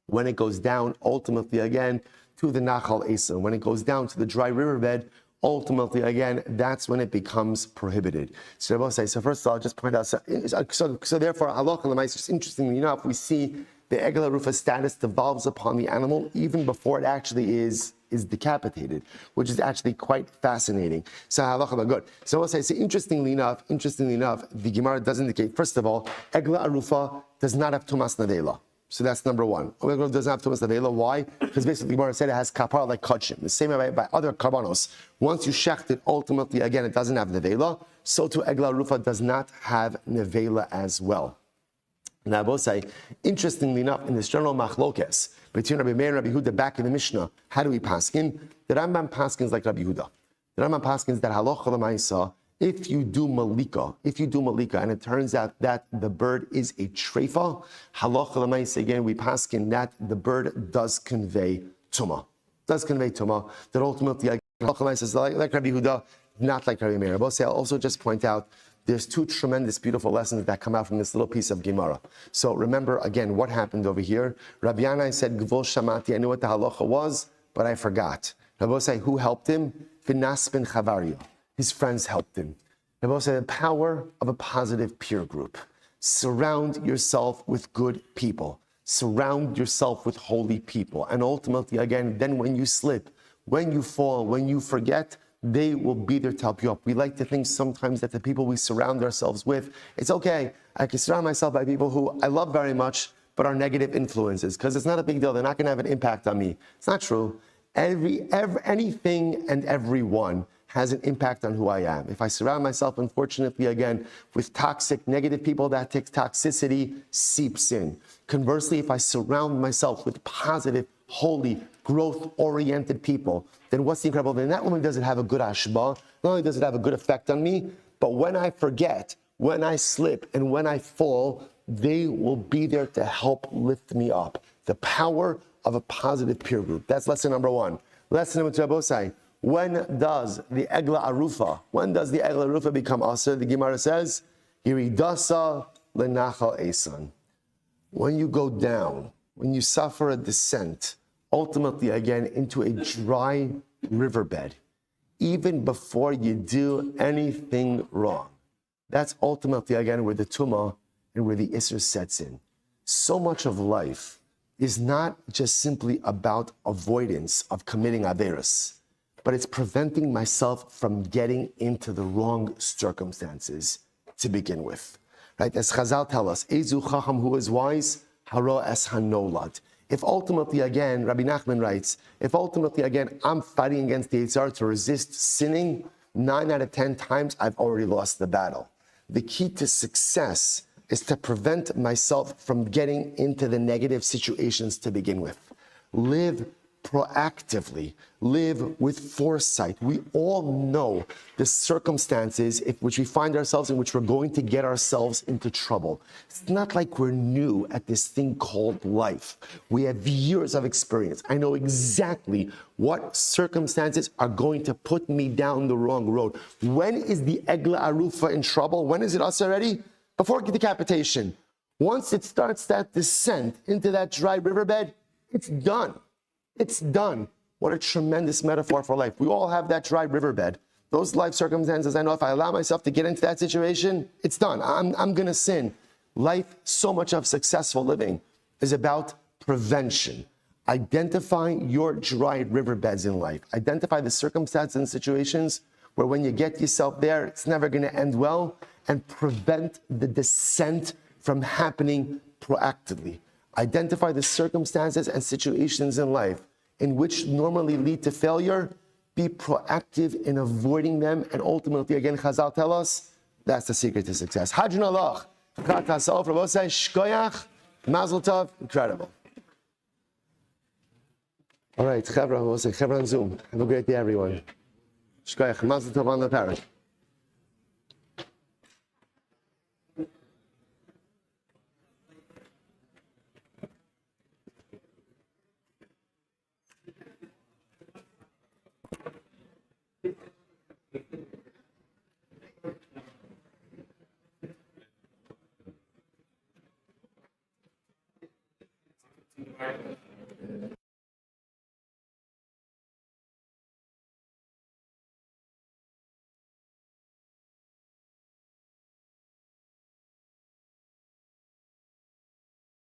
A: When it goes down, ultimately again, to the Nachal Esan. When it goes down to the dry riverbed, ultimately again, that's when it becomes prohibited. So Rabbi says, so first of all, I'll just point out, so therefore, halacha l'mais, just interestingly enough, we see the Egla Rufa status devolves upon the animal even before it actually is decapitated, which is actually quite fascinating. So halacha good. So I'll say, interestingly enough, the Gemara does indicate, first of all, Egla Arufa does not have Tumas Nevela. So that's number one. Egla doesn't have Tumas Nevela. Why? Because basically the Gemara said it has kapara like kachim. The same way by other karbanos. Once you shecht it, ultimately, again, it doesn't have Nevela. So too Egla Arufa does not have Nevela as well. Now, I will say, interestingly enough, in this general machlokes between Rabbi Meir and Rabbi Yehuda back in the Mishnah, how do we paskin? The Rambam paskins like Rabbi Yehuda. The Rambam paskins that halacha l'maisa, if you do malika, and it turns out that the bird is a treifa, halacha l'maisa, again, we paskin that the bird does convey tumah. That ultimately, halacha l'maisa is like Rabbi Yehuda, not like Rabbi Meir. I will say, I'll also just point out, there's two tremendous, beautiful lessons that come out from this little piece of Gemara. So remember, again, what happened over here. Rabbi Yanai said, Gvul Shamati, I knew what the halacha was, but I forgot. Rabbi say, who helped him? Finas bin Chavaria. His friends helped him. Rabbi say, the power of a positive peer group. Surround yourself with good people. Surround yourself with holy people. And ultimately, again, then when you slip, when you fall, when you forget, they will be there to help you up. We like to think sometimes that the people we surround ourselves with, it's okay, I can surround myself by people who I love very much, but are negative influences, because it's not a big deal. They're not going to have an impact on me. It's not true. Anything and everyone has an impact on who I am. If I surround myself, unfortunately, again, with toxic, negative people, that toxicity seeps in. Conversely, if I surround myself with positive, holy, growth-oriented people, then what's the incredible thing? Not only does it have a good ashba, not only does it have a good effect on me, but when I forget, when I slip, and when I fall, they will be there to help lift me up. The power of a positive peer group. That's lesson number one. Lesson number two, Abosai. When does the Egla Arufa become Asr? The Gemara says, Yiridasa lenachal esan. When you go down, when you suffer a descent, ultimately again into a dry riverbed, even before you do anything wrong. That's ultimately again where the tumah and where the isser sets in. So much of life is not just simply about avoidance of committing averos, but it's preventing myself from getting into the wrong circumstances to begin with. Right? As Chazal tell us, Ezu Chacham, who is wise, Haro es hanolad. If ultimately, again, Rabbi Nachman writes, if ultimately, again, I'm fighting against the Yitzhar to resist sinning, 9 out of 10 times, I've already lost the battle. The key to success is to prevent myself from getting into the negative situations to begin with. Live proactively, live with foresight. We all know the circumstances in which we find ourselves, in which we're going to get ourselves into trouble. It's not like we're new at this thing called life. We have years of experience. I know exactly what circumstances are going to put me down the wrong road. When is the Egla Arufa in trouble? When is it us already? Before decapitation. Once it starts that descent into that dry riverbed, it's done. It's done. What a tremendous metaphor for life. We all have that dry riverbed. Those life circumstances, I know if I allow myself to get into that situation, it's done. I'm going to sin. Life, so much of successful living is about prevention. Identify your dry riverbeds in life. Identify the circumstances and situations where when you get yourself there, it's never going to end well, and prevent the descent from happening proactively. Identify the circumstances and situations in life in which normally lead to failure. Be proactive in avoiding them. And ultimately, again, Chazal tell us, that's the secret to success. Hadran alach. Mazel tov. Incredible. All right, Chevra on Zoom. Have a great day, everyone. Shkoyach. Mazel tov on the parrot.